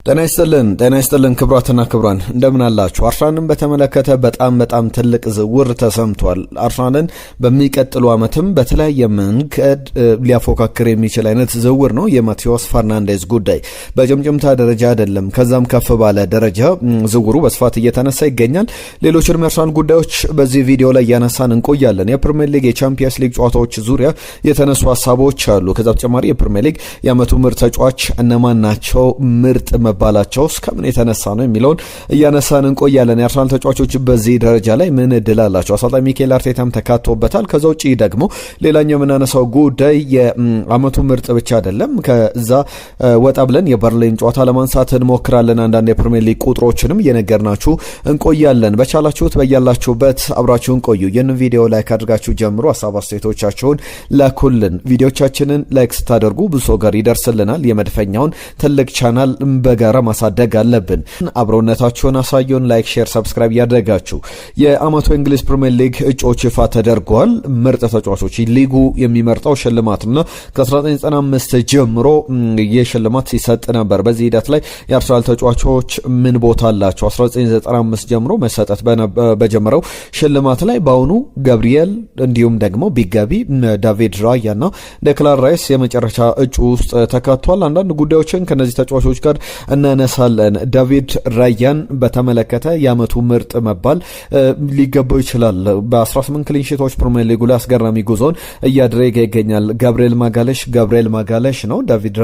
ጤና ይስጥልን ክብራትና ክብራን እንደምን አላችሁ? አርሰናልን በተመለከተ በጣም ትልቅ ዝውውር ተሰምቷል። አርሰናልን በሚቀጥሉ ዓመትም በተለያየ መንገድ ሊያፎካክር የሚችል አይነት ዝውውር ነው የማቴዎስ ፈርናንዴዝ ጉዳይ። በጭምጭምታ ደረጃ አይደለም፣ ከዛም ከፍ ባለ ደረጃ ዝውውሩ በስፋት እየተነሳ ይገኛል። ሌሎችንም የአርሰናል ጉዳዮች በዚህ ቪዲዮ ላይ ያነሳን እንቆያለን። የፕሪሚየር ሊግ የቻምፒየንስ ሊግ ጨዋታዎች ዙሪያ የተነሱ ሐሳቦች አሉ። ከዛ በተጨማሪ የፕሪሚየር ሊግ የዓመቱ ምርጥ ተጫዋች እነማን ናቸው፣ ምርጥ መባላቸው እስከምን የተነሳ ነው የሚለውን እያነሳን እንቆያለን። የአርሰናል ተጫዋቾች በዚህ ደረጃ ላይ ምን እድል አላቸው? አሰልጣኝ ሚኬል አርቴታም ተካቶበታል። ከዛ ውጪ ደግሞ ሌላኛው የምናነሳው ጉዳይ የዓመቱ ምርጥ ብቻ አይደለም። ከዛ ወጣ ብለን የበርሊን ጨዋታ ለማንሳት እንሞክራለን። አንዳንድ የፕሪሚየር ሊግ ቁጥሮችንም እየነገርናችሁ እንቆያለን። በቻላችሁት በያላችሁበት አብራችሁን ቆዩ። ይህን ቪዲዮ ላይክ አድርጋችሁ ጀምሩ። ሀሳብ አስተያየቶቻችሁን ላኩልን። ቪዲዮቻችንን ላይክ ስታደርጉ ብዙ ሰው ጋር ይደርስልናል። የመድፈኛውን ትልቅ ቻናል በጋራ ማሳደግ አለብን። አብሮነታችሁን አሳዩን። ላይክ፣ ሼር፣ ሰብስክራይብ ያደርጋችሁ። የዓመቱ እንግሊዝ ፕሪሚየር ሊግ እጩዎች ይፋ ተደርገዋል። ምርጥ ተጫዋቾች ሊጉ የሚመርጠው ሽልማትና ከ1995 ጀምሮ የሽልማት ሲሰጥ ነበር። በዚህ ሂደት ላይ የአርሰናል ተጫዋቾች ምን ቦታ አላቸው? 1995 ጀምሮ መሰጠት በጀመረው ሽልማት ላይ በአሁኑ ገብርኤል እንዲሁም ደግሞ ቢጋቢ፣ ዳቪድ ራያና ዴክላን ራይስ የመጨረሻ እጩ ውስጥ ተካቷል። አንዳንድ ጉዳዮችን ከነዚህ ተጫዋቾች ጋር እናነሳለን። ዳቪድ ራያን በተመለከተ የዓመቱ ምርጥ መባል ሊገባው ይችላል። በ18 ክሊንሺቶች ፕሪሚየር ሊጉ ላይ አስገራሚ ጉዞን እያደረገ ይገኛል። ጋብሪኤል ማጋለሽ ነው። ዳቪድ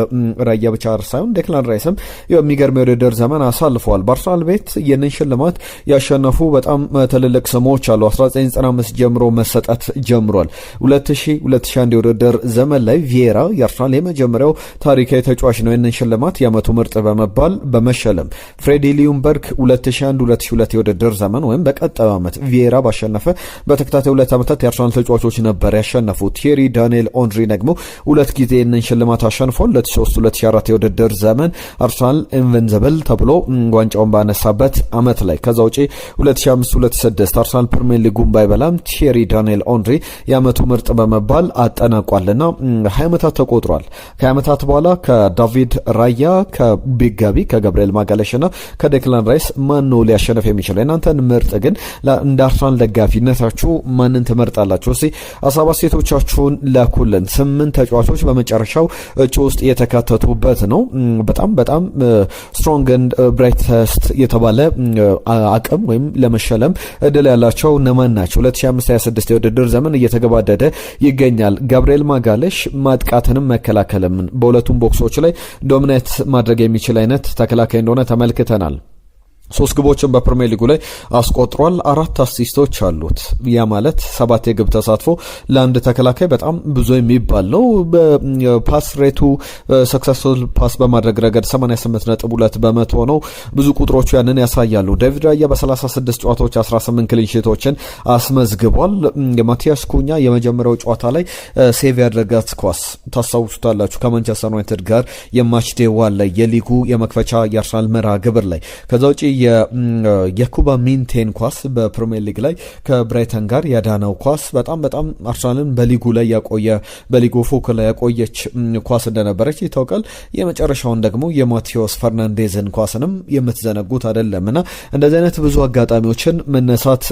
ራያ ብቻ ሳይሆን ዴክላን ራይስም የሚገርም የውድድር ዘመን አሳልፈዋል። በአርሰናል ቤት ይህንን ሽልማት ያሸነፉ በጣም ትልልቅ ስሞች አሉ። 1995 ጀምሮ መሰጠት ጀምሯል። 2001 የውድድር ዘመን ላይ ቪዬራ የአርሰናል የመጀመሪያው ታሪካዊ ተጫዋች ነው ይህንን ሽልማት የዓመቱ ምርጥ በመባል በመሸለም። ፍሬዲ ሊዩምበርግ 2001-2002 የውድድር ዘመን ወይም በቀጣዩ ዓመት ቪዬራ ባሸነፈ በተከታታይ 2 ዓመታት የአርሰናል ተጫዋቾች ነበር ያሸነፉት። ቲየሪ ዳንኤል ኦንሪ ደግሞ 2 ጊዜ ይህንን ሽልማት አሸንፏል። 2003-2004 የውድድር ዘመን አርሰናል ኢንቨንዘብል ተብሎ ዋንጫውን ባነሳበት ዓመት ላይ። ከዛ ውጪ 2005-2006 አርሰናል ፕሪሚየር ሊጉን ባይበላም ቲየሪ ዳንኤል ኦንሪ የዓመቱ ምርጥ በመባል አጠናቋልና 20 ዓመታት ተቆጥሯል። ከ20 ዓመታት በኋላ ከዳቪድ ራያ ከቢጋቢ ከገብርኤል ማጋለሽና ከዴክላን ራይስ ማን ነው ሊያሸነፍ የሚችለው? እናንተን ምርጥ ግን እንደ አርሰናል ደጋፊነታችሁ ማንን ትመርጣላችሁ? እስቲ ሀሳብ አስተያየቶቻችሁን ላኩልን። 8 ተጫዋቾች በመጨረሻው እጩ ውስጥ የተካተቱበት ነው። በጣም ስትሮንግ ኤንድ ብራይተስት የተባለ አቅም ወይም ለመሸለም እድል ያላቸው እነማን ናቸው? 2025-26 የውድድር ዘመን እየተገባደደ ይገኛል። ጋብሪኤል ማጋለሽ ማጥቃትንም መከላከልም በሁለቱም ቦክሶች ላይ ዶሚኔት ማድረግ የሚችል አይነት ተከላካይ እንደሆነ ተመልክተናል። 3 ግቦችን በፕሪሚየር ሊጉ ላይ አስቆጥሯል። 4 አሲስቶች አሉት። ያ ማለት 7 የግብ ተሳትፎ ለአንድ ተከላካይ በጣም ብዙ የሚባል ነው። በፓስ ሬቱ ሰክሰስፉል ፓስ በማድረግ ረገድ 88.2% ነው። ብዙ ቁጥሮቹ ያንን ያሳያሉ። ዴቪድ ራያ በ36 ጨዋታዎች 18 ክሊንሺቶችን አስመዝግቧል። ማቲያስ ኩኛ የመጀመሪያው ጨዋታ ላይ ሴቭ ያደረጋት ኳስ ታስታውሱታላችሁ፣ ከማንቸስተር ዩናይትድ ጋር የማች ዴይ ዋን ላይ የሊጉ የመክፈቻ የአርሰናል መርሃ ግብር ላይ። ከዛ ውጪ የኩባ ሚንቴን ኳስ በፕሪሚየር ሊግ ላይ ከብራይተን ጋር ያዳነው ኳስ በጣም አርሰናልን በሊጉ ላይ ያቆየ በሊጉ ፎክ ላይ ያቆየች ኳስ እንደነበረች ይታወቃል። የመጨረሻውን ደግሞ የማቴዎስ ፈርናንዴዝን ኳስንም የምትዘነጉት አይደለምና እንደዚህ አይነት ብዙ አጋጣሚዎችን መነሳት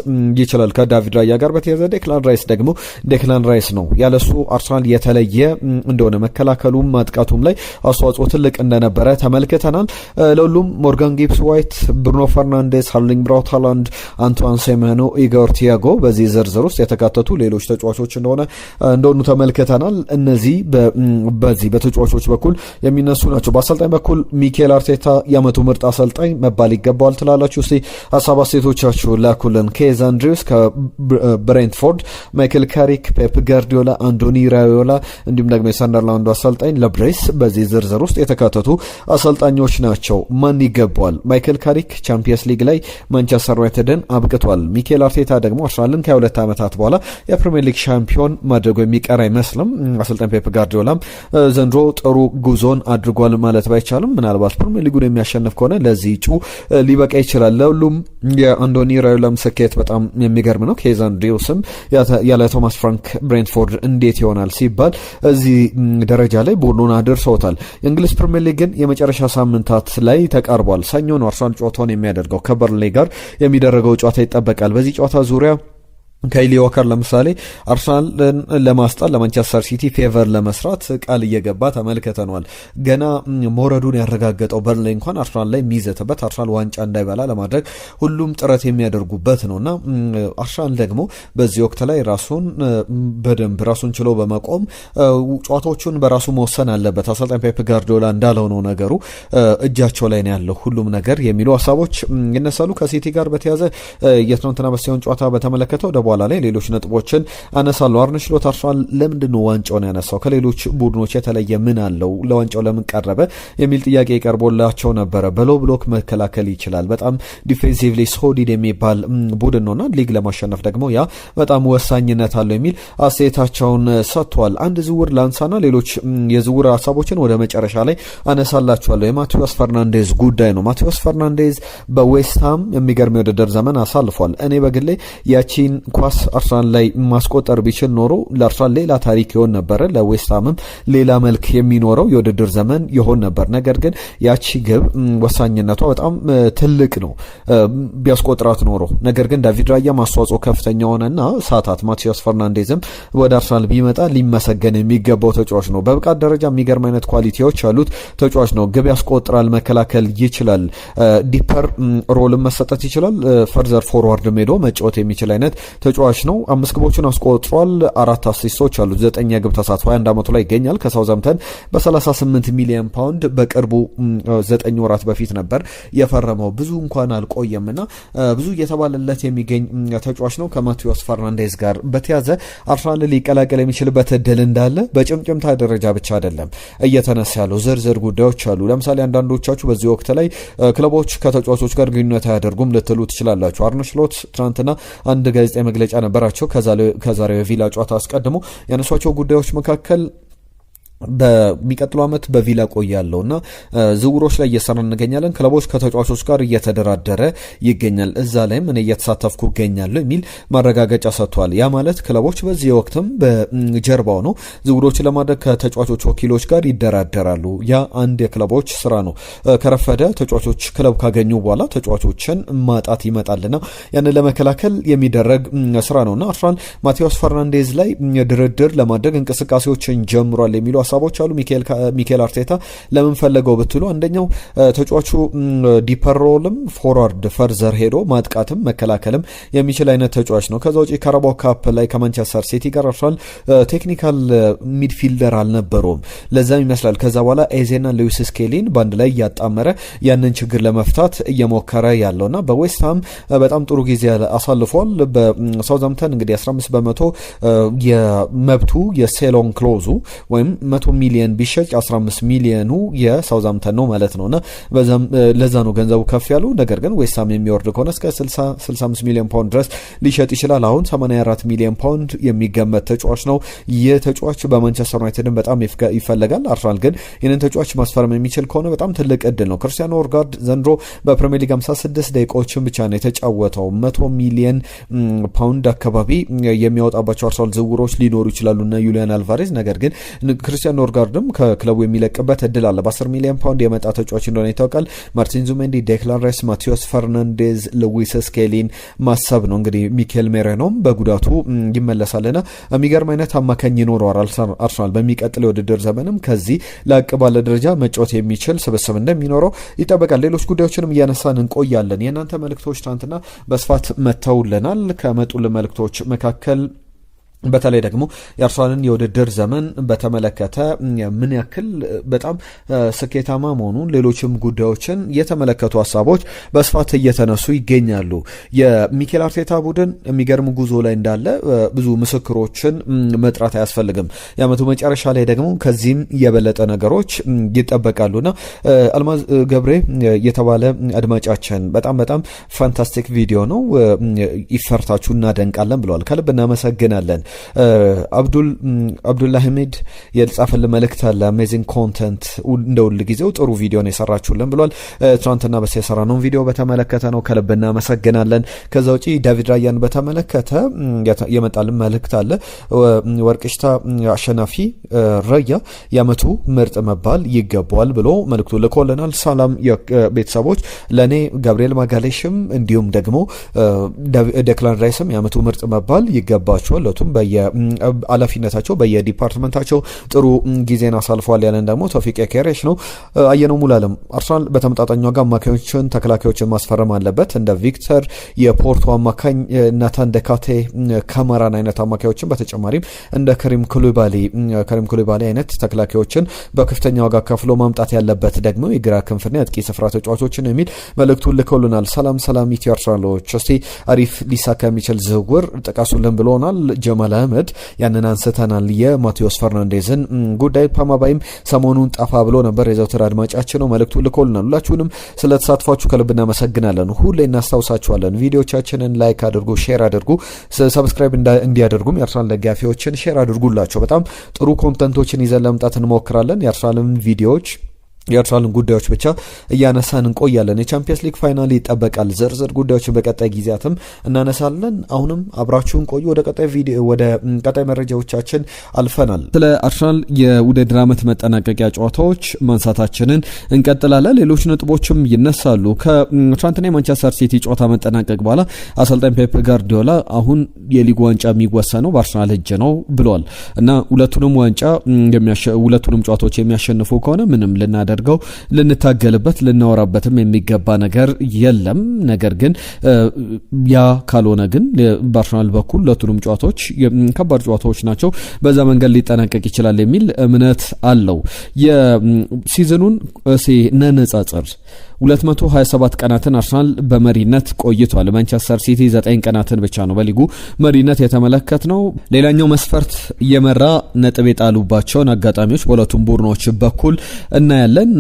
ይችላል። ከዳቪድ ራያ ጋር በተያያዘ ዴክላን ራይስ ደግሞ ዴክላን ራይስ ነው። ያለሱ አርሰናል የተለየ እንደሆነ መከላከሉም ማጥቃቱም ላይ አስተዋጽኦ ትልቅ እንደነበረ ተመልክተናል። ለሁሉም ሞርጋን ጊብስ ዋይት፣ ብሩኖ ፈርናንዴስ፣ ሃርሊንግ ብራውት ሃላንድ፣ አንቷን ሴሜኖ፣ ኢጎር ቲያጎ በዚህ ዝርዝር ውስጥ የተካተቱ ሌሎች ተጫዋቾች እንደሆኑ ተመልክተናል። እነዚህ በዚህ በተጫዋቾች በኩል የሚነሱ ናቸው። በአሰልጣኝ በኩል ሚኬል አርቴታ የዓመቱ ምርጥ አሰልጣኝ መባል ይገባዋል ትላላችሁ? እስቲ ሀሳብ አስተያየቶቻችሁ ላኩልን። ኬዝ አንድሪውስ ከብሬንትፎርድ፣ ማይክል ካሪክ፣ ፔፕ ጋርዲዮላ፣ አንዶኒ ራዮላ እንዲሁም ደግሞ የሰንደርላንዱ አሰልጣኝ ለብሬስ በዚህ ዝርዝር ውስጥ የተካተቱ አሰልጣኞች ናቸው። ማን ይገባዋል? ማይክል ካሪክ ቻምፒየንስ ሊግ ላይ ማንቸስተር ዩናይትድን አብቅቷል። ሚኬል አርቴታ ደግሞ አርሰናልን ከ2 ዓመታት በኋላ የፕሪሚየር ሊግ ሻምፒዮን ማድረጉ የሚቀር አይመስልም። አሰልጣኝ ፔፕ ጋርዲዮላም ዘንድሮ ጥሩ ጉዞን አድርጓል ማለት ባይቻልም ምናልባት ፕሪሚየር ሊጉን የሚያሸንፍ ከሆነ ለዚህ እጩ ሊበቃ ይችላል። ለሁሉም የአንቶኒ ራዮላም ስኬት በጣም የሚገርም ነው። ኬዝ አንድሪውስም ያለ ቶማስ ፍራንክ ብሬንትፎርድ እንዴት ይሆናል ሲባል እዚህ ደረጃ ላይ ቡድኑን አድርሰውታል። የእንግሊዝ ፕሪሚየር ሊግን የመጨረሻ ሳምንታት ላይ ተቃርቧል። ሰኞ ነው አርሰናል ጨዋታውን የሚያደርገው ከበርንሌ ጋር የሚደረገው ጨዋታ ይጠበቃል። በዚህ ጨዋታ ዙሪያ ካይሊ ዋከር ለምሳሌ አርሰናልን ለማስጣል ለማንቸስተር ሲቲ ፌቨር ለመስራት ቃል እየገባ ተመልክተናል። ገና ሞረዱን ያረጋገጠው በርንሌ እንኳን አርሰናል ላይ የሚይዘትበት አርሰናል ዋንጫ እንዳይበላ ለማድረግ ሁሉም ጥረት የሚያደርጉበት ነውና አርሰናል ደግሞ በዚህ ወቅት ላይ በደንብ ራሱን ችሎ በመቆም ጨዋታዎቹን በራሱ መወሰን አለበት። አሰልጣኝ ፔፕ ጋርዲዮላ እንዳለው ነው ነገሩ እጃቸው ላይ ነው ያለው ሁሉም ነገር የሚሉ ሀሳቦች ይነሳሉ። ከሲቲ ጋር በተያዘ የትናንትና በስቲያውን ጨዋታ በተመለከተው በኋላ ላይ ሌሎች ነጥቦችን አነሳለሁ። አርነ ስሎት አርሰናል ለምንድነው ዋንጫውን ያነሳው? ከሌሎች ቡድኖች የተለየ ምን አለው? ለዋንጫው ለምን ቀረበ? የሚል ጥያቄ ቀርቦላቸው ነበረ። በሎ ብሎክ መከላከል ይችላል። በጣም ዲፌንሲቭሊ ሶሊድ የሚባል ቡድን ነውና ሊግ ለማሸነፍ ደግሞ ያ በጣም ወሳኝነት አለው የሚል አስተያየታቸውን ሰጥቷል። አንድ ዝውውር ላንሳና ሌሎች የዝውውር ሀሳቦችን ወደ መጨረሻ ላይ አነሳላችኋለሁ። የማቴዎስ ፈርናንዴዝ ጉዳይ ነው። ማቴዎስ ፈርናንዴዝ በዌስትሃም የሚገርም የውድድር ዘመን አሳልፏል። እኔ በግሌ ያቺን ኳስ አርሰናል ላይ ማስቆጠር ቢችል ኖሮ ለአርሰናል ሌላ ታሪክ ይሆን ነበረ፣ ለዌስትሃምም ሌላ መልክ የሚኖረው የውድድር ዘመን ይሆን ነበር። ነገር ግን ያቺ ግብ ወሳኝነቷ በጣም ትልቅ ነው ቢያስቆጥራት ኖሮ። ነገር ግን ዳቪድ ራያ ማስተዋጽኦ ከፍተኛ ሆነና ሳታት ማቴዎስ ፈርናንዴዝም ወደ አርሰናል ቢመጣ ሊመሰገን የሚገባው ተጫዋች ነው። በብቃት ደረጃ የሚገርም አይነት ኳሊቲዎች ያሉት ተጫዋች ነው። ግብ ያስቆጥራል፣ መከላከል ይችላል፣ ዲፐር ሮልም መሰጠት ይችላል፣ ፈርዘር ፎርዋርድ ሜዶ መጫወት የሚችል አይነት ተጫዋች ነው። 5 ግቦችን አስቆጥሯል፣ 4 አሲስቶች አሉት፣ 9 የግብ ተሳትፎ 21 ዓመቱ ላይ ይገኛል። ከሳውዛምተን በ38 ሚሊዮን ፓውንድ በቅርቡ 9 ወራት በፊት ነበር የፈረመው። ብዙ እንኳን አልቆየምና ብዙ እየተባለለት የሚገኝ ተጫዋች ነው። ከማቴዎስ ፈርናንዴዝ ጋር በተያዘ አርሰናል ሊቀላቀል የሚችልበት እድል እንዳለ በጭምጭምታ ደረጃ ብቻ አይደለም እየተነሳ ያለው ዝርዝር ጉዳዮች አሉ። ለምሳሌ አንዳንዶቻችሁ በዚህ ወቅት ላይ ክለቦች ከተጫዋቾች ጋር ግንኙነት አያደርጉም ልትሉ ትችላላችሁ። አርነ ስሎት ትናንትና አንድ ጋዜጣዊ መግለጫ ነበራቸው። ከዛሬው የቪላ ጨዋታ አስቀድሞ ያነሷቸው ጉዳዮች መካከል በሚቀጥለው ዓመት በቪላ ቆያለውና ዝውውሮች ላይ እየሰራ እንገኛለን። ክለቦች ከተጫዋቾች ጋር እየተደራደረ ይገኛል። እዛ ላይም እኔ እየተሳተፍኩ እገኛለሁ የሚል ማረጋገጫ ሰጥቷል። ያ ማለት ክለቦች በዚህ ወቅትም በጀርባው ነው ዝውውሮችን ለማድረግ ከተጫዋቾች ወኪሎች ጋር ይደራደራሉ። ያ አንድ የክለቦች ስራ ነው። ከረፈደ ተጫዋቾች ክለብ ካገኙ በኋላ ተጫዋቾችን ማጣት ይመጣልና ያንን ለመከላከል የሚደረግ ስራ ነውና አርሰናል ማቴዎስ ፈርናንዴዝ ላይ ድርድር ለማድረግ እንቅስቃሴዎችን ጀምሯል የሚሉ ሀሳቦች አሉ። ሚኬል አርቴታ ለምን ፈለገው ብትሉ አንደኛው ተጫዋቹ ዲፐር ሮልም ፎርዋርድ ፈርዘር ሄዶ ማጥቃትም መከላከልም የሚችል አይነት ተጫዋች ነው። ከዛ ውጪ ካራባኦ ካፕ ላይ ከማንቸስተር ሲቲ ጋር አርሰናል ቴክኒካል ሚድፊልደር አልነበረውም። ለዛም ይመስላል ከዛ በኋላ ኤዜና ሉዊስ ስኬሊን ባንድ ላይ እያጣመረ ያንን ችግር ለመፍታት እየሞከረ ያለውና በዌስትሃም በጣም ጥሩ ጊዜ አሳልፏል። በሳውዛምተን እንግዲህ 15 በመቶ የመብቱ የሴሎን ክሎዙ ወይም 100 ሚሊዮን ቢሸጥ 15 ሚሊዮኑ የሳውዛምተን ነው ማለት ነውና ለዛ ነው ገንዘቡ ከፍ ያሉ። ነገር ግን ዌስትሃም የሚወርድ ከሆነ እስከ 65 ሚሊዮን ፓውንድ ድረስ ሊሸጥ ይችላል። አሁን 84 ሚሊዮን ፓውንድ የሚገመት ተጫዋች ነው። ይህ ተጫዋች በማንቸስተር ዩናይትድን በጣም ይፈለጋል። አርሰናል ግን ይህንን ተጫዋች ማስፈረም የሚችል ከሆነ በጣም ትልቅ እድል ነው። ክርስቲያኖ ኦርጋርድ ዘንድሮ በፕሪሚየር ሊግ 56 ደቂቃዎችን ብቻ ነው የተጫወተው። 100 ሚሊዮን ፓውንድ አካባቢ የሚያወጣባቸው አርሰናል ዝውውሮች ሊኖሩ ይችላሉና ዩሊያን አልቫሬዝ ነገር ግን ክርስቲያን ኖርጋርድም ከክለቡ የሚለቅበት እድል አለ። በ10 ሚሊዮን ፓውንድ የመጣ ተጫዋች እንደሆነ ይታወቃል። ማርቲን ዙሜንዲ፣ ዴክላን ራይስ፣ ማቴዎስ ፈርናንዴዝ፣ ሉዊስ ስኬሊን ማሰብ ነው። እንግዲህ ሚኬል ሜሬኖም በጉዳቱ ይመለሳልና የሚገርም አይነት አማካኝ ይኖረዋል አርሰናል በሚቀጥለው የውድድር ዘመንም ከዚህ ላቅ ባለ ደረጃ መጫወት የሚችል ስብስብ እንደሚኖረው ይጠበቃል። ሌሎች ጉዳዮችንም እያነሳን እንቆያለን። የእናንተ መልእክቶች ትናንትና በስፋት መተውልናል። ከመጡልን መልእክቶች መካከል በተለይ ደግሞ የአርሰናልን የውድድር ዘመን በተመለከተ ምን ያክል በጣም ስኬታማ መሆኑን ሌሎችም ጉዳዮችን የተመለከቱ ሀሳቦች በስፋት እየተነሱ ይገኛሉ። የሚኬል አርቴታ ቡድን የሚገርም ጉዞ ላይ እንዳለ ብዙ ምስክሮችን መጥራት አያስፈልግም። የዓመቱ መጨረሻ ላይ ደግሞ ከዚህም የበለጠ ነገሮች ይጠበቃሉና አልማዝ ገብሬ የተባለ አድማጫችን በጣም ፋንታስቲክ ቪዲዮ ነው፣ ይፈርታችሁ እናደንቃለን ብለዋል። ከልብ እናመሰግናለን። አብዱላ ሐሚድ የጻፈልን መልእክት አለ። አሜዚንግ ኮንተንት እንደ ሁል ጊዜው ጥሩ ቪዲዮ ነው የሰራችሁልን ብሏል። ትናንትና በስ የሰራነውን ቪዲዮ በተመለከተ ነው፣ ከልብ እናመሰግናለን። ከዛ ውጪ ዳቪድ ራያን በተመለከተ የመጣልን መልእክት አለ። ወርቅሽታ አሸናፊ ረያ የዓመቱ ምርጥ መባል ይገባዋል ብሎ መልእክቱ ልኮልናል። ሰላም ቤተሰቦች፣ ለእኔ ጋብሪኤል ማጋሌሽም እንዲሁም ደግሞ ዴክላን ራይስም የዓመቱ ምርጥ መባል ይገባቸዋል። ለቱም በየኃላፊነታቸው በየዲፓርትመንታቸው ጥሩ ጊዜን አሳልፏል ያለን ደግሞ ቶፊቅ ኬሬሽ ነው። አየነው ሙሉዓለም አርሰናል በተመጣጣኝ ዋጋ አማካዮችን ተከላካዮችን ማስፈረም አለበት። እንደ ቪክተር የፖርቶ አማካኝ ናታን ደካቴ ካማራን አይነት አማካዮችን በተጨማሪም እንደ ከሪም ኩሊባሊ አይነት ተከላካዮችን በከፍተኛ ዋጋ ከፍሎ ማምጣት ያለበት ደግሞ የግራ ክንፍና የአጥቂ ስፍራ ተጫዋቾችን የሚል መልእክቱን ልከውልናል። ሰላም ኢትዮ አርሰናሎች፣ እስቲ አሪፍ ሊሳካ የሚችል ዝውውር ጥቀሱልን ብሎናል። ጀማል አህመድ ያንን አንስተናል። የማቴዎስ ፈርናንዴዝን ጉዳይ ፓማባይም ሰሞኑን ጠፋ ብሎ ነበር። የዘውትር አድማጫችን ነው፣ መልእክቱ ልኮልናል። ሁላችሁንም ስለተሳትፏችሁ ከልብ እናመሰግናለን። ሁሌ እናስታውሳችኋለን። ቪዲዮቻችንን ላይክ አድርጉ፣ ሼር አድርጉ፣ ሰብስክራይብ እንዲያደርጉም የአርሰናል ደጋፊዎችን ሼር አድርጉላቸው። በጣም ጥሩ ኮንተንቶችን ይዘን ለመምጣት እንሞክራለን። የአርሰናልን ቪዲዮዎች የአርሰናልን ጉዳዮች ብቻ እያነሳን እንቆያለን። የቻምፒየንስ ሊግ ፋይናል ይጠበቃል። ዝርዝር ጉዳዮችን በቀጣይ ጊዜያትም እናነሳለን። አሁንም አብራችሁን ቆዩ። ወደ ቀጣይ መረጃዎቻችን አልፈናል። ስለ አርሰናል የውድድር ዓመት መጠናቀቂያ ጨዋታዎች ማንሳታችንን እንቀጥላለን። ሌሎች ነጥቦችም ይነሳሉ። ከትናንትና የማንቸስተር ሲቲ ጨዋታ መጠናቀቅ በኋላ አሰልጣኝ ፔፕ ጋርዲዮላ አሁን የሊጉ ዋንጫ የሚወሰነው በአርሰናል እጅ ነው ብሏል እና ሁለቱንም ጨዋታዎች የሚያሸንፉ ከሆነ ምንም ልናደርገው ልንታገልበት ልናወራበትም የሚገባ ነገር የለም። ነገር ግን ያ ካልሆነ ግን በአርሰናል በኩል ሁለቱንም ጨዋታዎች ከባድ ጨዋታዎች ናቸው፣ በዛ መንገድ ሊጠናቀቅ ይችላል የሚል እምነት አለው። የሲዝኑን ነነጻጽር 227 ቀናትን አርሰናል በመሪነት ቆይቷል። ማንቸስተር ሲቲ 9 ቀናትን ብቻ ነው በሊጉ መሪነት የተመለከት ነው። ሌላኛው መስፈርት እየመራ ነጥብ የጣሉባቸውን አጋጣሚዎች በሁለቱም ቡድኖች በኩል እናያለን።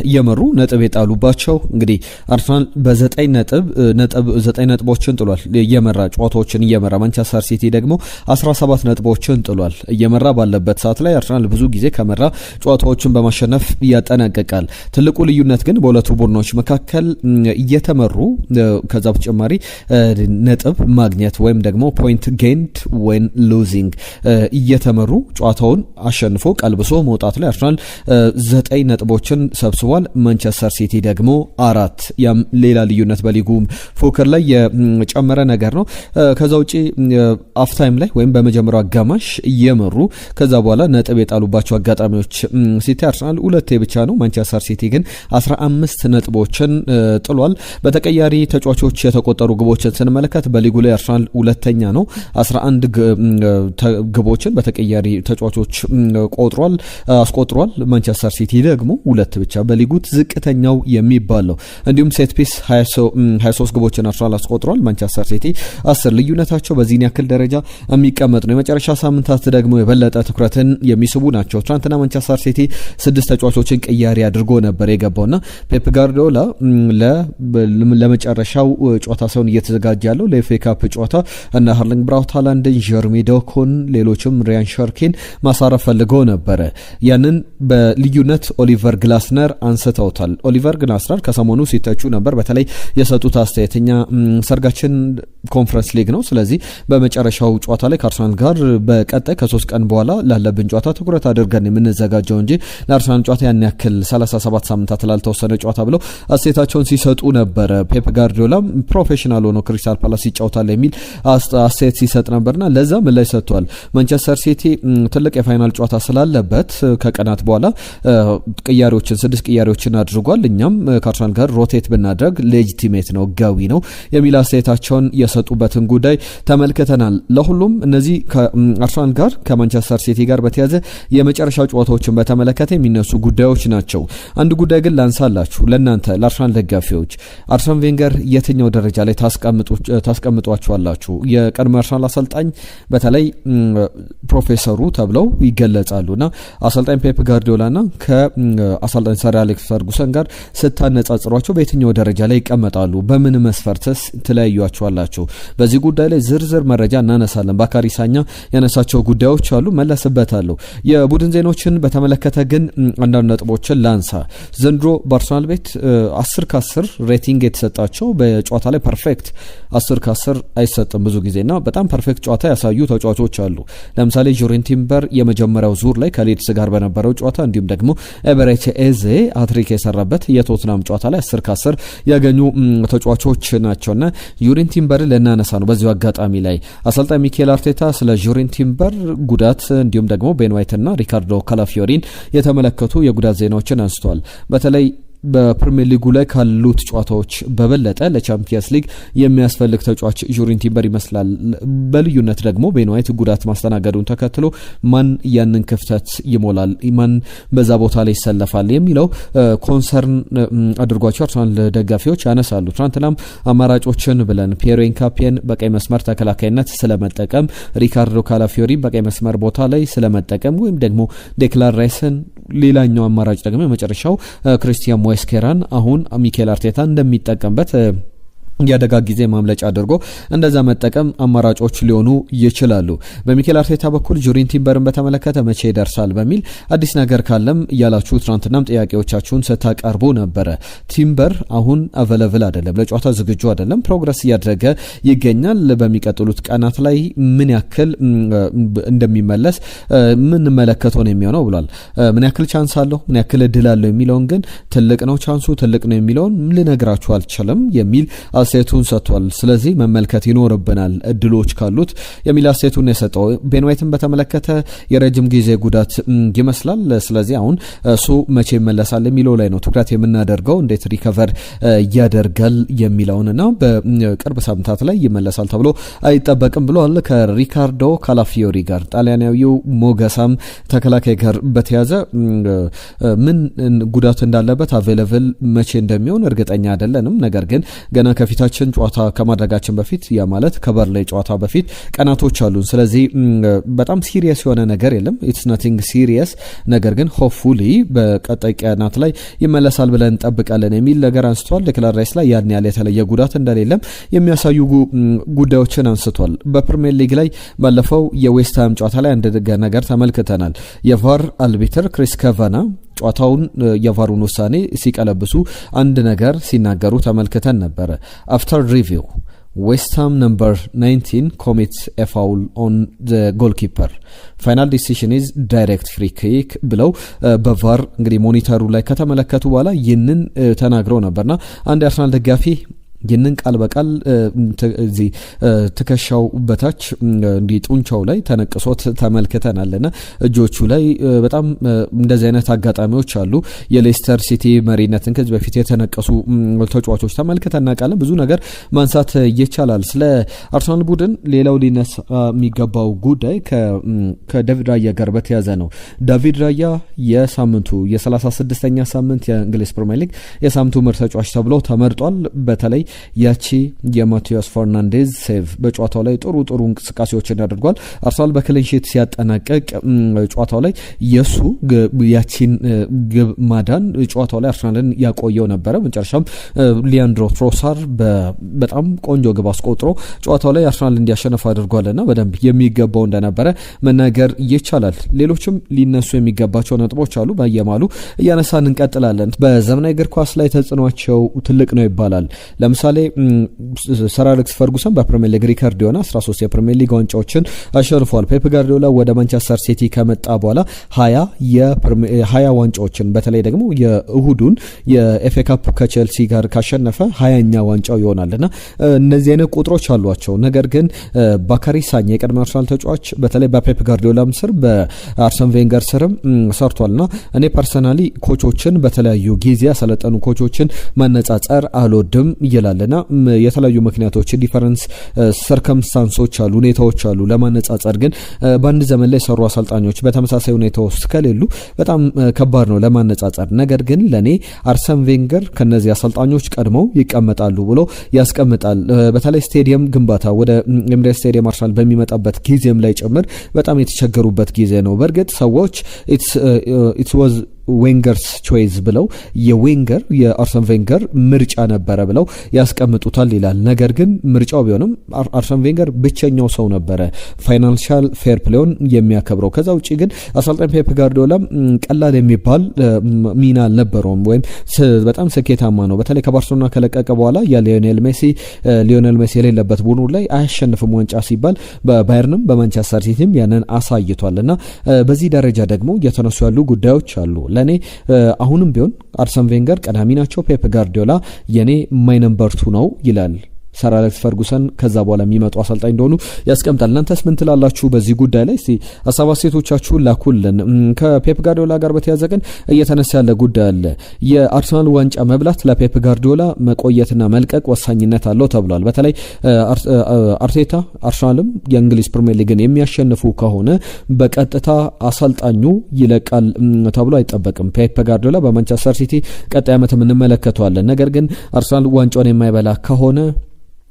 እየመሩ ነጥብ የጣሉባቸው እንግዲህ አርሰናል በ9 ነጥቦችን ጥሏል። እየመራ ጨዋታዎችን እየመራ ማንቸስተር ሲቲ ደግሞ 17 ነጥቦችን ጥሏል። እየመራ ባለበት ሰዓት ላይ አርሰናል ብዙ ጊዜ ከመራ ጨዋታዎችን በማሸነፍ ያጠናቀቃል። ትልቁ ልዩነት ግን በሁለቱ ቡድኖች መካከል እየተመሩ ከዛ በተጨማሪ ነጥብ ማግኘት ወይም ደግሞ ፖይንት ጌይንድ ወይን ሉዚንግ እየተመሩ ጨዋታውን አሸንፎ ቀልብሶ መውጣት ላይ አርሰናል 9 ነጥቦችን ሰብስቧል። ማንቸስተር ሲቲ ደግሞ 4። ያም ሌላ ልዩነት በሊጉ ፉክክር ላይ የጨመረ ነገር ነው። ከዛ ውጪ አፍ ታይም ላይ ወይም በመጀመሪያው አጋማሽ እየመሩ ከዛ በኋላ ነጥብ የጣሉባቸው አጋጣሚዎች ሲቲ አርሰናል 2 ብቻ ነው። ማንቸስተር ሲቲ ግን 15 ነጥቦችን ጥሏል። በተቀያሪ ተጫዋቾች የተቆጠሩ ግቦችን ስንመለከት በሊጉ ላይ አርሰናል ሁለተኛ ነው። 11 ግቦችን በተቀያሪ ተጫዋቾች አስቆጥሯል። ማንቸስተር ሲቲ ደግሞ 2 ብቻ በሊጉ ዝቅተኛው የሚባል ነው። እንዲሁም ሴት ፒስ 23 ግቦችን አርሰናል አስቆጥሯል። ማንቸስተር ሲቲ 10። ልዩነታቸው በዚህን ያክል ደረጃ የሚቀመጥ ነው። የመጨረሻ ሳምንታት ደግሞ የበለጠ ትኩረትን የሚስቡ ናቸው። ትናንትና ማንቸስተር ሲቲ 6 ተጫዋቾችን ቅያሪ አድርጎ ነበር የገባውና ፔፕ ጋርዲዮላ ለመጨረሻው ጨዋታ ሳይሆን እየተዘጋጀ ያለው ለኤፍኤ ካፕ ጨዋታ እና ሃርሊንግ ብራውት ሃላንድን፣ ጀርሚ ዶኩን፣ ሌሎችም ሪያን ሸርኪን ማሳረፍ ፈልገው ነበረ። ያንን በልዩነት ኦሊቨር ግላስነር አንስተውታል። ኦሊቨር ግላስነር ከሰሞኑ ሲተቹ ነበር። በተለይ የሰጡት አስተያየተኛ ሰርጋችን ኮንፈረንስ ሊግ ነው፣ ስለዚህ በመጨረሻው ጨዋታ ላይ ከአርሰናል ጋር በቀጣይ ከ3 ቀን በኋላ ላለብን ጨዋታ ትኩረት አድርገን የምንዘጋጀው እንጂ ለአርሰናል ጨዋታ ያን ያክል 37 ሳምንታት ላልተወሰነ የተወሰነ ጨዋታ ብለው አስተያየታቸውን ሲሰጡ ነበር። ፔፕ ጋርዲዮላ ፕሮፌሽናል ሆኖ ክሪስታል ፓላስ ይጫወታል የሚል አስተያየት ሲሰጥ ነበርና ለዛ ምላሽ ሰጥቷል። ማንቸስተር ሲቲ ትልቅ የፋይናል ጨዋታ ስላለበት ከቀናት በኋላ ቅያሬዎችን 6 ቅያሬዎችን አድርጓል። እኛም ከአርሰናል ጋር ሮቴት ብናደርግ ሌጂቲሜት ነው ጋዊ ነው የሚል አስተያየታቸውን የሰጡበትን ጉዳይ ተመልክተናል። ለሁሉም እነዚህ ከአርሰናል ጋር ከማንቸስተር ሲቲ ጋር በተያዘ የመጨረሻ ጨዋታዎችን በተመለከተ የሚነሱ ጉዳዮች ናቸው። አንድ ጉዳይ ግን ላንሳላችሁ ለእናንተ ለአርሰናል ደጋፊዎች አርሰን ቬንገር የትኛው ደረጃ ላይ ታስቀምጧቸዋላችሁ? የቀድሞ አርሰናል አሰልጣኝ በተለይ ፕሮፌሰሩ ተብለው ይገለጻሉና አሰልጣኝ ፔፕ ጋርዲዮላና ከአሰልጣኝ ሰር አሌክስ ፈርጉሰን ጋር ስታነጻጽሯቸው በየትኛው ደረጃ ላይ ይቀመጣሉ? በምን መስፈርትስ ትለያዩአቸዋላችሁ? በዚህ ጉዳይ ላይ ዝርዝር መረጃ እናነሳለን። ባካሪ ሳኛ ያነሳቸው ጉዳዮች አሉ፣ መለስበታለሁ። የቡድን ዜናዎችን በተመለከተ ግን አንዳንድ ነጥቦችን ላንሳ። ዘንድሮ በአርሰናል ቤት 10 ከ10 ሬቲንግ የተሰጣቸው በጨዋታ ላይ ፐርፌክት 10 ከ10 አይሰጥም ብዙ ጊዜና በጣም ፐርፌክት ጨዋታ ያሳዩ ተጫዋቾች አሉ። ለምሳሌ ጆሬን ቲምበር የመጀመሪያው ዙር ላይ ከሊድስ ጋር በነበረው ጨዋታ እንዲሁም ደግሞ ኤበሬቺ ኤዜ ሃትሪክ የሰራበት የቶትናም ጨዋታ ላይ 10 ከ10 ያገኙ ተጫዋቾች ናቸውና ጆሬን ቲምበር ለናነሳ ነው። በዚሁ አጋጣሚ ላይ አሰልጣኝ ሚኬል አርቴታ ስለ ጆሬን ቲምበር ጉዳት እንዲሁም ደግሞ ቤን ዋይትና ሪካርዶ ካላፊዮሪን የተመለከቱ የጉዳት ዜናዎችን አንስቷል። በተለይ በፕሪሚየር ሊጉ ላይ ካሉት ጨዋታዎች በበለጠ ለቻምፒየንስ ሊግ የሚያስፈልግ ተጫዋች ጆሬን ቲምበር ይመስላል። በልዩነት ደግሞ ቤን ዋይት ጉዳት ማስተናገዱን ተከትሎ ማን ያንን ክፍተት ይሞላል፣ ማን በዛ ቦታ ላይ ይሰለፋል የሚለው ኮንሰርን አድርጓቸው አርሰናል ደጋፊዎች ያነሳሉ። ትናንትናም አማራጮችን ብለን ፒየሮ ኢንካፒየን በቀይ መስመር ተከላካይነት ስለመጠቀም፣ ሪካርዶ ካላፊዮሪ በቀይ መስመር ቦታ ላይ ስለመጠቀም ወይም ደግሞ ዴክላን ራይስን ሌላኛው አማራጭ ደግሞ የመጨረሻው ክሪስቲያን ሞስኬራን አሁን ሚኬል አርቴታ እንደሚጠቀምበት ያደጋ ጊዜ ማምለጫ አድርጎ እንደዛ መጠቀም አማራጮች ሊሆኑ ይችላሉ። በሚኬል አርቴታ በኩል ጆሬን ቲምበርን በተመለከተ መቼ ይደርሳል በሚል አዲስ ነገር ካለም እያላችሁ ትናንትናም ጥያቄዎቻችሁን ስታቀርቡ ነበረ። ቲምበር አሁን አቬለብል አይደለም፣ ለጨዋታ ዝግጁ አይደለም፣ ፕሮግረስ እያደረገ ይገኛል። በሚቀጥሉት ቀናት ላይ ምን ያክል እንደሚመለስ ምን መለከተው ነው የሚሆነው ብሏል። ምን ያክል ቻንስ አለው፣ ምን ያክል እድል አለው የሚለውን ግን ትልቅ ነው ቻንሱ ትልቅ ነው የሚለውን ልነግራችሁ አልችልም የሚል አስተያየቱን ሰጥቷል። ስለዚህ መመልከት ይኖርብናል እድሎች ካሉት የሚል አስተያየቱን የሰጠው። ቤን ዋይትን በተመለከተ የረጅም ጊዜ ጉዳት ይመስላል። ስለዚህ አሁን እሱ መቼ ይመለሳል የሚለው ላይ ነው ትኩረት የምናደርገው፣ እንዴት ሪከቨር ያደርጋል የሚለውንና በቅርብ ሳምንታት ላይ ይመለሳል ተብሎ አይጠበቅም ብሏል። ከሪካርዶ ካላፊዮሪ ጋር ጣሊያናዊው ሞገሳም ተከላካይ ጋር በተያዘ ምን ጉዳት እንዳለበት አቬለብል መቼ እንደሚሆን እርግጠኛ አይደለንም። ነገር ግን ገና ከፊታችን ጨዋታ ከማድረጋችን በፊት ያ ማለት ከበርንሌይ ጨዋታ በፊት ቀናቶች አሉን። ስለዚህ በጣም ሲሪየስ የሆነ ነገር የለም፣ ኢትስ ናቲንግ ሲሪየስ። ነገር ግን ሆፕፉሊ በቀጣይ ቀናት ላይ ይመለሳል ብለን እንጠብቃለን የሚል ነገር አንስቷል። ዴክላን ራይስ ላይ ያን ያለ የተለየ ጉዳት እንደሌለም የሚያሳዩ ጉዳዮችን አንስቷል። በፕሪሚየር ሊግ ላይ ባለፈው የዌስትሃም ጨዋታ ላይ አንድ ነገር ተመልክተናል። የቫር አልቢትር ክሪስ ካቫና ጨዋታውን የቫሩን ውሳኔ ሲቀለብሱ አንድ ነገር ሲናገሩ ተመልክተን ነበረ። አፍተር ሪቪው West Ham number 19 commits a foul on the goalkeeper. Final decision is direct free kick ብለው በቫር እንግዲህ ሞኒተሩ ላይ ከተመለከቱ በኋላ ይህንን ተናግረው ነበርና አንድ አርሰናል ደጋፊ ይህንን ቃል በቃል እዚህ ትከሻው በታች እንዲ ጡንቻው ላይ ተነቅሶት ተመልክተናልና እጆቹ ላይ በጣም እንደዚህ አይነት አጋጣሚዎች አሉ። የሌስተር ሲቲ መሪነትን ከዚህ በፊት የተነቀሱ ተጫዋቾች ተመልክተና ቃል ብዙ ነገር ማንሳት ይቻላል። ስለ አርሰናል ቡድን ሌላው ሊነሳ የሚገባው ጉዳይ ከዴቪድ ራያ ጋር በተያያዘ ነው። ዴቪድ ራያ የሳምንቱ የ36ኛ ሳምንት የእንግሊዝ ፕሪሚየር ሊግ የሳምንቱ ምርጥ ተጫዋች ተብሎ ተመርጧል። በተለይ ያቺ የማቲያስ ፈርናንዴዝ ሴቭ በጨዋታው ላይ ጥሩ እንቅስቃሴዎችን አድርጓል። አርሰናል በክሊንሺት ሲያጠናቀቅ ጨዋታው ላይ የሱ ያቺን ግብ ማዳን ጨዋታው ላይ አርሰናልን ያቆየው ነበረ። መጨረሻም ሊያንድሮ ትሮሳር በጣም ቆንጆ ግብ አስቆጥሮ ጨዋታው ላይ አርሰናል እንዲያሸንፍ አድርጓልና በደንብ የሚገባው እንደነበረ መናገር ይቻላል። ሌሎችም ሊነሱ የሚገባቸው ነጥቦች አሉ። በየማሉ እያነሳን እንቀጥላለን። በዘመናዊ እግር ኳስ ላይ ተጽዕኖቸው ትልቅ ነው ይባላል። ለምሳሌ ሰር አሌክስ ፈርጉሰን በፕሪሚየር ሊግ ሪከርድ የሆነ 13 የፕሪሚየር ሊግ ዋንጫዎችን አሸንፏል። ፔፕ ጋርዲዮላ ወደ ማንቸስተር ሲቲ ከመጣ በኋላ 20 ዋንጫዎችን በተለይ ደግሞ የእሁዱን የኤፍኤ ካፕ ከቼልሲ ጋር ካሸነፈ 20ኛ ዋንጫው ይሆናልና እነዚህ አይነት ቁጥሮች አሏቸው። ነገር ግን ባካሪ ሳኛ የቀድሞ አርሰናል ተጫዋች በተለይ በፔፕ ጋርዲዮላም ስር በአርሰን ቬንገር ስርም ሰርቷልና እኔ ፐርሰናሊ ኮቾችን በተለያዩ ጊዜ ያሰለጠኑ ኮቾችን ማነጻጸር አልወድም ይላልና የተለያዩ ምክንያቶች ዲፈረንስ ሰርከምስታንሶች አሉ፣ ሁኔታዎች አሉ። ለማነጻጸር ግን በአንድ ዘመን ላይ ሰሩ አሰልጣኞች በተመሳሳይ ሁኔታ ውስጥ ከሌሉ በጣም ከባድ ነው ለማነጻጸር። ነገር ግን ለኔ አርሰን ቬንገር ከነዚህ አሰልጣኞች ቀድመው ይቀመጣሉ ብሎ ያስቀምጣል። በተለይ ስቴዲየም ግንባታ ወደ ኤምሬትስ ስቴዲየም አርሰናል በሚመጣበት ጊዜም ላይ ጭምር በጣም የተቸገሩበት ጊዜ ነው። በእርግጥ ሰዎች ኢት ዋዝ ዌንገርስ ቾይስ ብለው የዌንገር የአርሰን ቬንገር ምርጫ ነበረ ብለው ያስቀምጡታል ይላል። ነገር ግን ምርጫው ቢሆንም አርሰን ቬንገር ብቸኛው ሰው ነበረ ፋይናንሻል ፌር ፕሌውን የሚያከብረው። ከዛ ውጪ ግን አሰልጣኝ ፔፕ ጋርዲዮላ ቀላል የሚባል ሚና አልነበረውም ወይም በጣም ስኬታማ ነው። በተለይ ከባርሴሎና ከለቀቀ በኋላ ሊዮኔል ሜሲ የሌለበት ቡድኑ ላይ አያሸንፍም ዋንጫ ሲባል በባየርንም በማንቸስተር ሲቲም ያንን አሳይቷልና በዚህ ደረጃ ደግሞ እየተነሱ ያሉ ጉዳዮች አሉ። ለኔ አሁንም ቢሆን አርሰን ቬንገር ቀዳሚ ናቸው። ፔፕ ጋርዲዮላ የኔ ማይ ነምበር 2 ነው ይላል ሰር አሌክስ ፈርጉሰን ከዛ በኋላ የሚመጡ አሰልጣኝ እንደሆኑ ያስቀምጣል። እናንተስ ምን ትላላችሁ በዚህ ጉዳይ ላይ? እስቲ ሐሳብ አስተያየቶቻችሁን ላኩልን። ከፔፕ ጋርዲዮላ ጋር በተያያዘ ግን እየተነሳ ያለ ጉዳይ አለ። የአርሰናል ዋንጫ መብላት ለፔፕ ጋርዲዮላ መቆየትና መልቀቅ ወሳኝነት አለው ተብሏል። በተለይ አርቴታ አርሰናልም የእንግሊዝ ፕሪሚየር ሊግን የሚያሸንፉ ከሆነ በቀጥታ አሰልጣኙ ይለቃል ተብሎ አይጠበቅም። ፔፕ ጋርዲዮላ በማንቸስተር ሲቲ ቀጣይ ዓመት እንመለከተዋለን። ነገር ግን አርሰናል ዋንጫውን የማይበላ ከሆነ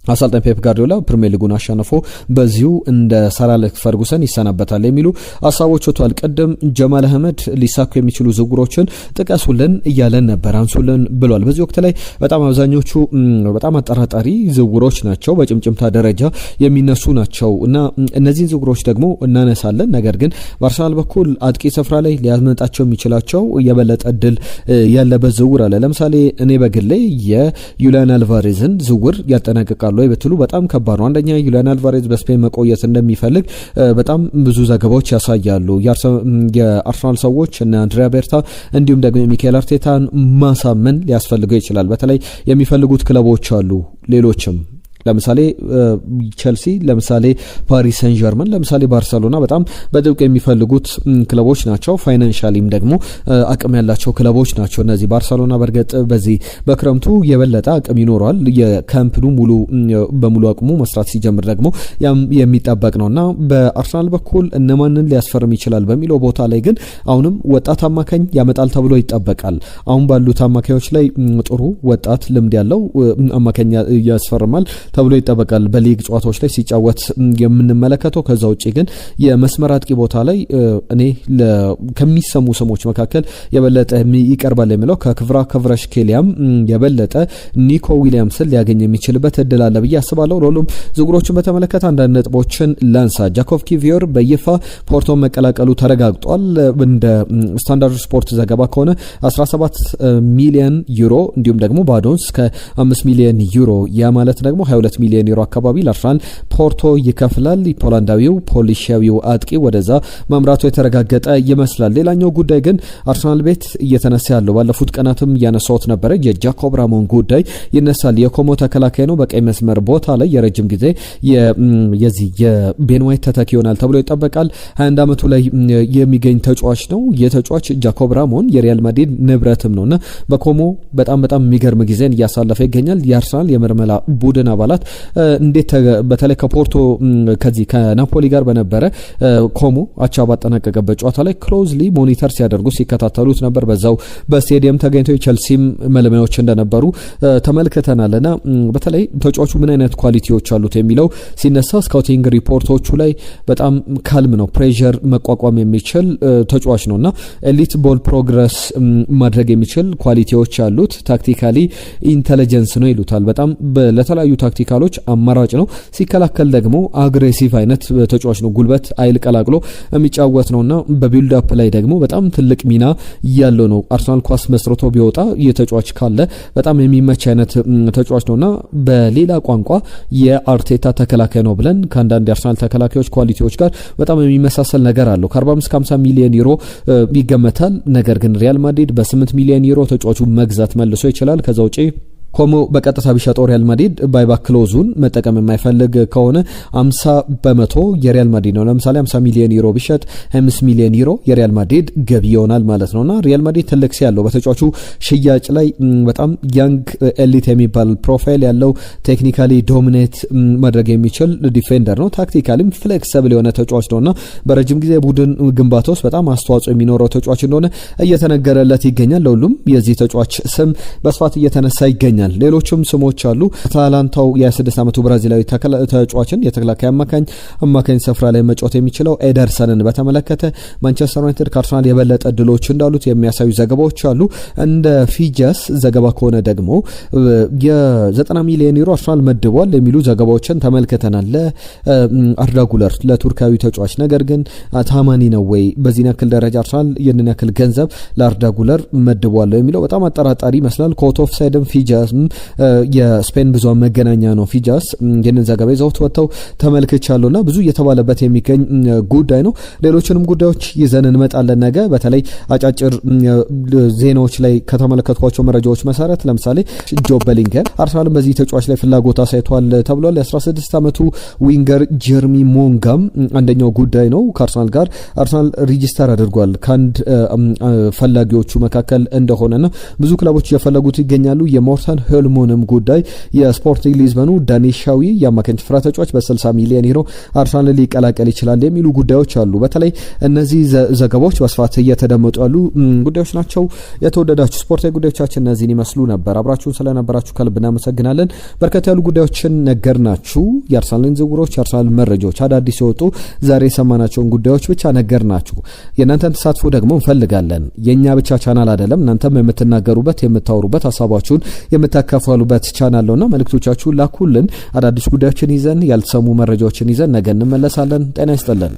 አሰልጣኝ ፔፕ ጋርዲዮላ ፕሪሚየር ሊጉን አሸንፎ በዚሁ እንደ ሰር አሌክስ ፈርጉሰን ይሰናበታል የሚሉ ሀሳቦች ወጥቷል። ቀደም ጀማል አህመድ ሊሳኩ የሚችሉ ዝውውሮችን ጥቀሱልን እያለን ነበር፣ አንሱልን ብሏል። በዚህ ወቅት ላይ በጣም አብዛኞቹ በጣም አጠራጣሪ ዝውውሮች ናቸው፣ በጭምጭምታ ደረጃ የሚነሱ ናቸው እና እነዚህን ዝውውሮች ደግሞ እናነሳለን። ነገር ግን በአርሰናል በኩል አጥቂ ስፍራ ላይ ሊያመጣቸው የሚችላቸው የበለጠ እድል ያለበት ዝውውር አለ። ለምሳሌ እኔ በግሌ የዩሊያን አልቫሬዝን ዝውውር ያጠናቅቃሉ ወይ ብትሉ በጣም ከባድ ነው። አንደኛ ዩሊያን አልቫሬዝ በስፔን መቆየት እንደሚፈልግ በጣም ብዙ ዘገባዎች ያሳያሉ። የአርሰናል ሰዎች እና አንድሪያ ቤርታ እንዲሁም ደግሞ ሚካኤል አርቴታን ማሳመን ሊያስፈልገው ይችላል። በተለይ የሚፈልጉት ክለቦች አሉ ሌሎችም ለምሳሌ ቸልሲ፣ ለምሳሌ ፓሪስ ሰን ጀርመን፣ ለምሳሌ ባርሴሎና በጣም በጥብቅ የሚፈልጉት ክለቦች ናቸው። ፋይናንሻሊም ደግሞ አቅም ያላቸው ክለቦች ናቸው እነዚህ። ባርሴሎና በርግጥ በዚህ በክረምቱ የበለጠ አቅም ይኖረዋል። የካምፕኑ በሙሉ አቅሙ መስራት ሲጀምር ደግሞ ያም የሚጠበቅ ነውና በአርሰናል በኩል እነማንን ሊያስፈርም ይችላል በሚለው ቦታ ላይ ግን አሁንም ወጣት አማካኝ ያመጣል ተብሎ ይጠበቃል። አሁን ባሉት አማካዮች ላይ ጥሩ ወጣት ልምድ ያለው አማካኝ ያስፈርማል ተብሎ ይጠበቃል በሊግ ጨዋታዎች ላይ ሲጫወት የምንመለከተው። ከዛ ውጪ ግን የመስመር አጥቂ ቦታ ላይ እኔ ከሚሰሙ ስሞች መካከል የበለጠ ይቀርባል የሚለው ከክቫራትስኬሊያም የበለጠ ኒኮ ዊሊያምስን ሊያገኝ የሚችልበት እድል አለ ብዬ አስባለሁ። ለሁሉም ዝውውሮችን በተመለከተ አንዳንድ ነጥቦችን ላንሳ። ጃኮብ ኪቪዮር በይፋ ፖርቶን መቀላቀሉ ተረጋግጧል። እንደ ስታንዳርድ ስፖርት ዘገባ ከሆነ 17 ሚሊዮን ዩሮ እንዲሁም ደግሞ ባዶንስ ከ5 ሚሊዮን ዩሮ ያ ማለት ደግሞ 22 ሚሊዮን ዩሮ አካባቢ ለአርሰናል ፖርቶ ይከፍላል። ፖላንዳዊው ፖሊሻዊው አጥቂ ወደዛ ማምራቱ የተረጋገጠ ይመስላል። ሌላኛው ጉዳይ ግን አርሰናል ቤት እየተነሳ ያለው ባለፉት ቀናትም ያነሳውት ነበረ የጃኮብ ራሞን ጉዳይ ይነሳል። የኮሞ ተከላካይ ነው። በቀይ መስመር ቦታ ላይ የረጅም ጊዜ የዚህ የቤን ዋይት ተተኪ ይሆናል ተብሎ ይጠበቃል። 21 ዓመቱ ላይ የሚገኝ ተጫዋች ነው። የተጫዋች ጃኮብ ራሞን የሪያል ማድሪድ ንብረትም ነውና በኮሞ በጣም የሚገርም ጊዜን እያሳለፈ ይገኛል። የአርሰናል የምርመላ ቡድን አባላት እንዴት በተለይ ከፖርቶ ከዚህ ከናፖሊ ጋር በነበረ ኮሞ አቻ ባጠናቀቀበት ጨዋታ ላይ ክሎዝሊ ሞኒተር ሲያደርጉ ሲከታተሉት ነበር። በዛው በስቴዲየም ተገኝተው የቸልሲም መለማዮች እንደነበሩ ተመልክተናልና በተለይ ተጫዋቹ ምን አይነት ኳሊቲዎች አሉት የሚለው ሲነሳ ስካውቲንግ ሪፖርቶቹ ላይ በጣም ካልም ነው፣ ፕሬሸር መቋቋም የሚችል ተጫዋች ነውና ኤሊት ቦል ፕሮግረስ ማድረግ የሚችል ኳሊቲዎች አሉት። ታክቲካሊ ኢንተለጀንስ ነው ይሉታል። በጣም ለተለያዩ ታክቲክ ቨርቲካሎች አማራጭ ነው። ሲከላከል ደግሞ አግሬሲቭ አይነት ተጫዋች ነው። ጉልበት አይል ቀላቅሎ የሚጫወት ነውና በቢልድ አፕ ላይ ደግሞ በጣም ትልቅ ሚና ያለው ነው። አርሰናል ኳስ መስርቶ ቢወጣ የተጫዋች ካለ በጣም የሚመች አይነት ተጫዋች ነውና በሌላ ቋንቋ የአርቴታ ተከላካይ ነው ብለን ከአንዳንድ የአርሰናል ተከላካዮች ኳሊቲዎች ጋር በጣም የሚመሳሰል ነገር አለው። ከ45-50 ሚሊዮን ዩሮ ይገመታል። ነገር ግን ሪያል ማድሪድ በ8 ሚሊዮን ዩሮ ተጫዋቹ መግዛት መልሶ ይችላል። ከዛ ውጪ ኮሞ በቀጥታ ቢሸጠው ሪያል ማድሪድ ባይባክ ክሎዙን መጠቀም የማይፈልግ ከሆነ 50% የሪያል ማድሪድ ነው። ለምሳሌ 50 ሚሊዮን ዩሮ ቢሸጥ 5 ሚሊዮን ዩሮ የሪያል ማድሪድ ገቢ ይሆናል ማለት ነውና ሪያል ማድሪድ ትልቅ ያለው በተጫዋቹ ሽያጭ ላይ በጣም ያንግ ኤሊት የሚባል ፕሮፋይል ያለው ቴክኒካሊ ዶሚኔት ማድረግ የሚችል ዲፌንደር ነው። ታክቲካሊም ፍሌክሲብል የሆነ ተጫዋች ነውና በረጅም ጊዜ ቡድን ግንባታ ውስጥ በጣም አስተዋጽኦ የሚኖረው ተጫዋች እንደሆነ እየተነገረለት ይገኛል። ለሁሉም የዚህ ተጫዋች ስም በስፋት እየተነሳ ይገኛል። ሌሎችም ስሞች አሉ። አታላንታው የ26 ዓመቱ ብራዚላዊ ተጫዋችን የተከላካይ አማካኝ ስፍራ ላይ መጫወት የሚችለው ኤደርሰንን በተመለከተ ማንቸስተር ዩናይትድ ከአርሰናል የበለጠ ድሎች እንዳሉት የሚያሳዩ ዘገባዎች አሉ። እንደ ፊጀስ ዘገባ ከሆነ ደግሞ የ90 ሚሊዮን ዩሮ አርሰናል መድቧል የሚሉ ዘገባዎችን ተመልክተናል ለአርዳ ጉለር ለቱርካዊ ተጫዋች። ነገር ግን ታማኒ ነው ወይ በዚህ ያክል ደረጃ አርሰናል ይህንን ያክል ገንዘብ ለአርዳ ጉለር መድቧል የሚለው በጣም አጠራጣሪ ይመስላል። ኮት ኦፍ ሳይድም ፊጀስ የስፔን ብዙሃን መገናኛ ነው ፊጃስ ይህንን ዘገባ ይዘውት ወጥተው ተመልክቻለሁና ብዙ እየተባለበት የሚገኝ ጉዳይ ነው። ሌሎችንም ጉዳዮች ይዘን እንመጣለን ነገ። በተለይ አጫጭር ዜናዎች ላይ ከተመለከትኳቸው መረጃዎች መሰረት ለምሳሌ ጆብ በሊንገም አርሰናል በዚህ ተጫዋች ላይ ፍላጎት አሳይቷል ተብሏል። የ16 ዓመቱ ዊንገር ጀርሚ ሞንጋም አንደኛው ጉዳይ ነው። ከአርሰናል ጋር አርሰናል ሪጂስተር አድርጓል ከአንድ ፈላጊዎቹ መካከል እንደሆነና ብዙ ክለቦች እየፈለጉት ይገኛሉ። የሞርተን ሄልሞንም ጉዳይ የስፖርቲንግ ሊዝበኑ ዳኒሻዊ የአማካኝ ስፍራ ተጫዋች በ60 ሚሊዮን ዩሮ አርሰናል ሊቀላቀል ይችላል የሚሉ ጉዳዮች አሉ። በተለይ እነዚህ ዘገባዎች በስፋት እየተደመጡ ያሉ ጉዳዮች ናቸው። የተወደዳችሁ ስፖርታዊ ጉዳዮቻችን እነዚህን ይመስሉ ነበር። አብራችሁን ስለነበራችሁ ከልብ እናመሰግናለን። በርከት ያሉ ጉዳዮችን ነገርናችሁ። የአርሰናልን ዝውውሮች፣ የአርሰናል መረጃዎች አዳዲስ ሲወጡ ዛሬ የሰማናቸውን ጉዳዮች ብቻ ነገርናችሁ። የእናንተን ተሳትፎ ደግሞ እንፈልጋለን። የእኛ ብቻ ቻናል አይደለም። እናንተም የምትናገሩበት የምታወሩበት ሀሳባችሁን የምታካፈሉበት ቻናል ነውና መልእክቶቻችሁን ላኩልን። አዳዲስ ጉዳዮችን ይዘን ያልተሰሙ መረጃዎችን ይዘን ነገ እንመለሳለን። ጤና ይስጥልን።